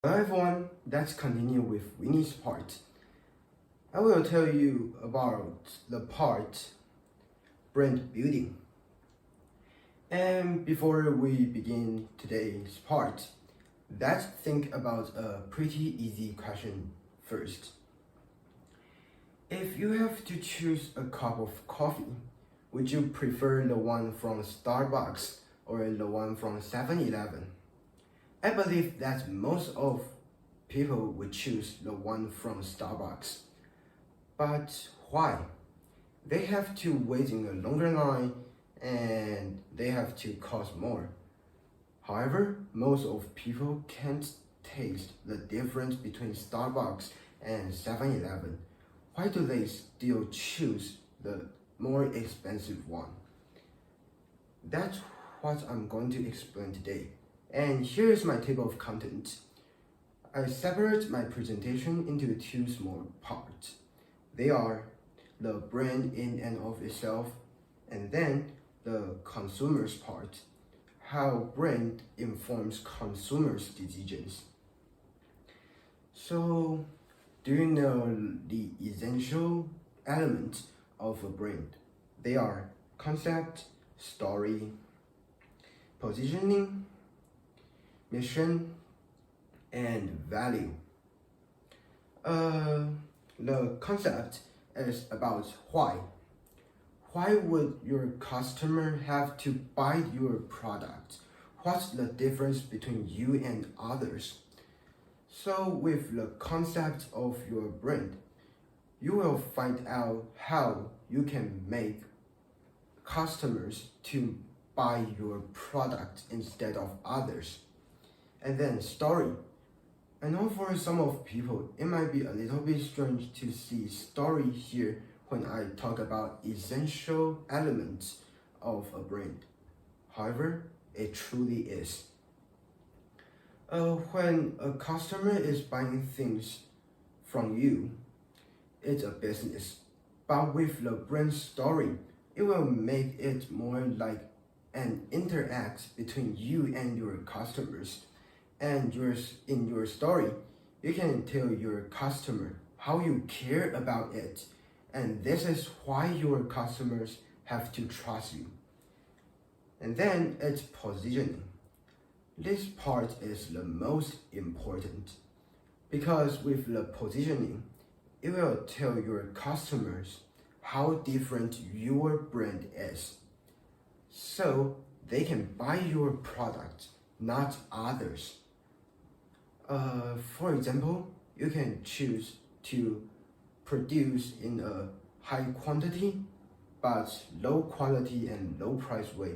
Hello everyone, let's continue with Winnie's part. I will tell you about the part brand building. And before we begin today's part, let's think about a pretty easy question first. If you have to choose a cup of coffee, would you prefer the one from Starbucks or the one from 7-Eleven? I believe that most of people would choose the one from Starbucks. But why? They have to wait in a longer line and they have to cost more. However, most of people can't taste the difference between Starbucks and 7-Eleven. Why do they still choose the more expensive one? That's what I'm going to explain today. And here is my table of contents. I separate my presentation into two small parts. They are the brand in and of itself, and then the consumer's part, how brand informs consumers' decisions. So, do you know the essential elements of a brand? They are concept, story, positioning, mission, and value. The concept is about why. Why would your customer have to buy your product? What's the difference between you and others? So with the concept of your brand, you will find out how you can make customers to buy your product instead of others. And then story. I know for some of people, it might be a little bit strange to see story here when I talk about essential elements of a brand. However, it truly is. When a customer is buying things from you, it's a business. But with the brand story, it will make it more like an interact between you and your customers. And in your story, you can tell your customer how you care about it. And this is why your customers have to trust you. And then it's positioning. This part is the most important because with the positioning, it will tell your customers how different your brand is. So they can buy your product, not others. For example, you can choose to produce in a high quantity but low quality and low price way,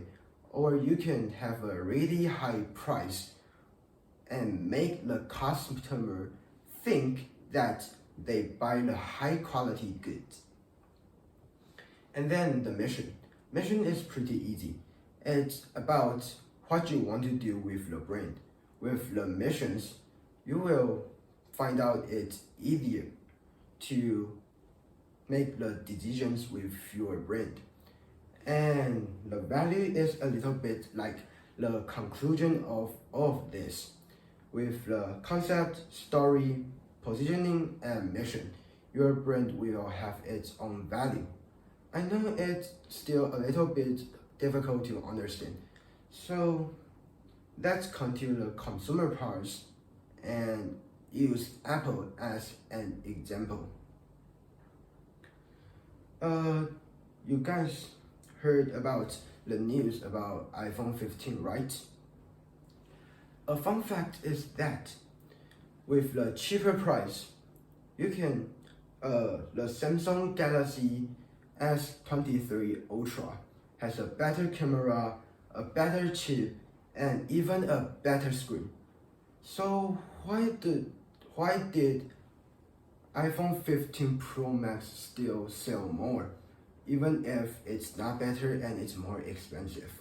or you can have a really high price and make the customer think that they buy the high quality goods. And then the mission. Mission is pretty easy. It's about what you want to do with the brand. With the missions, you will find out it's easier to make the decisions with your brand. And the value is a little bit like the conclusion of all of this. With the concept, story, positioning, and mission, your brand will have its own value. I know it's still a little bit difficult to understand. So let's continue the consumer parts and use Apple as an example. You guys heard about the news about iPhone 15, right? A fun fact is that with the cheaper price, you can the Samsung Galaxy S23 Ultra has a better camera, a better chip, and even a better screen. So why did iPhone 15 Pro Max still sell more, even if it's not better and it's more expensive?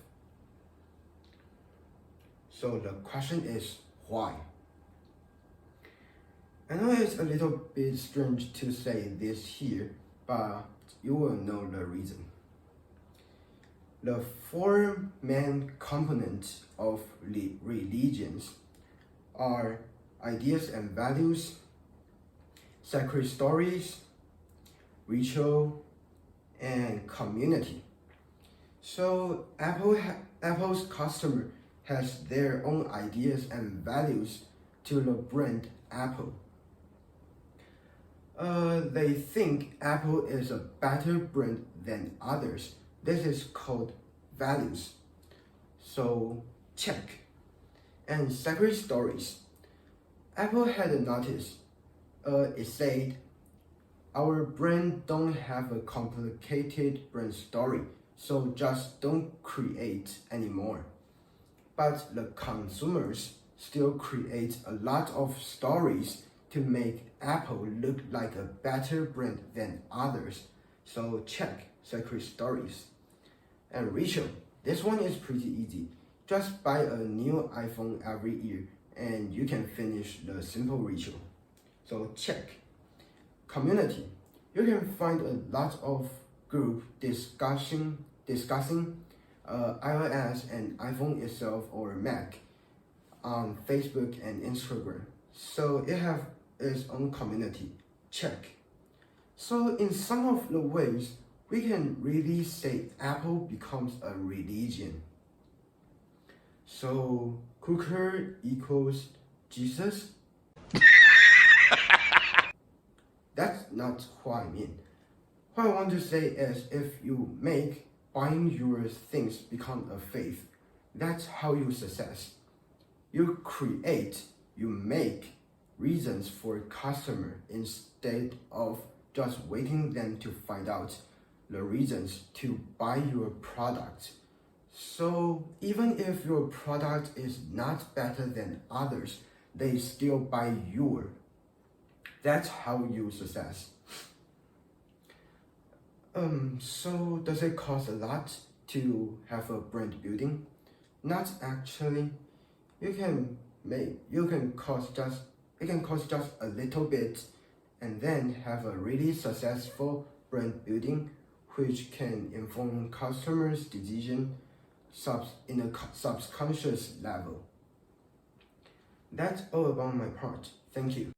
So the question is why? I know it's a little bit strange to say this here, but you will know the reason. The four main components of religions are ideas and values, sacred stories, ritual, and community. So Apple's customer has their own ideas and values to the brand Apple. They think Apple is a better brand than others. This is called values. So check. And sacred stories. Apple had a notice. It said, our brand don't have a complicated brand story, so just don't create anymore. But the consumers still create a lot of stories to make Apple look like a better brand than others. So check sacred stories. And ritual. This one is pretty easy. Just buy a new iPhone every year and you can finish the simple ritual. So check. Community. You can find a lot of group discussing iOS and iPhone itself or Mac on Facebook and Instagram. So it have its own community. Check. So in some of the ways, we can really say Apple becomes a religion. So cooker equals Jesus? That's not what I mean. What I want to say is if you make buying your things become a faith, that's how you success. You create, you make reasons for customer instead of just waiting them to find out the reasons to buy your product. So even if your product is not better than others, they still buy your. That's how you success. So does it cost a lot to have a brand building? Not actually. It can cost just a little bit and then have a really successful brand building which can inform customers' decision in a subconscious level. That's all about my part. Thank you.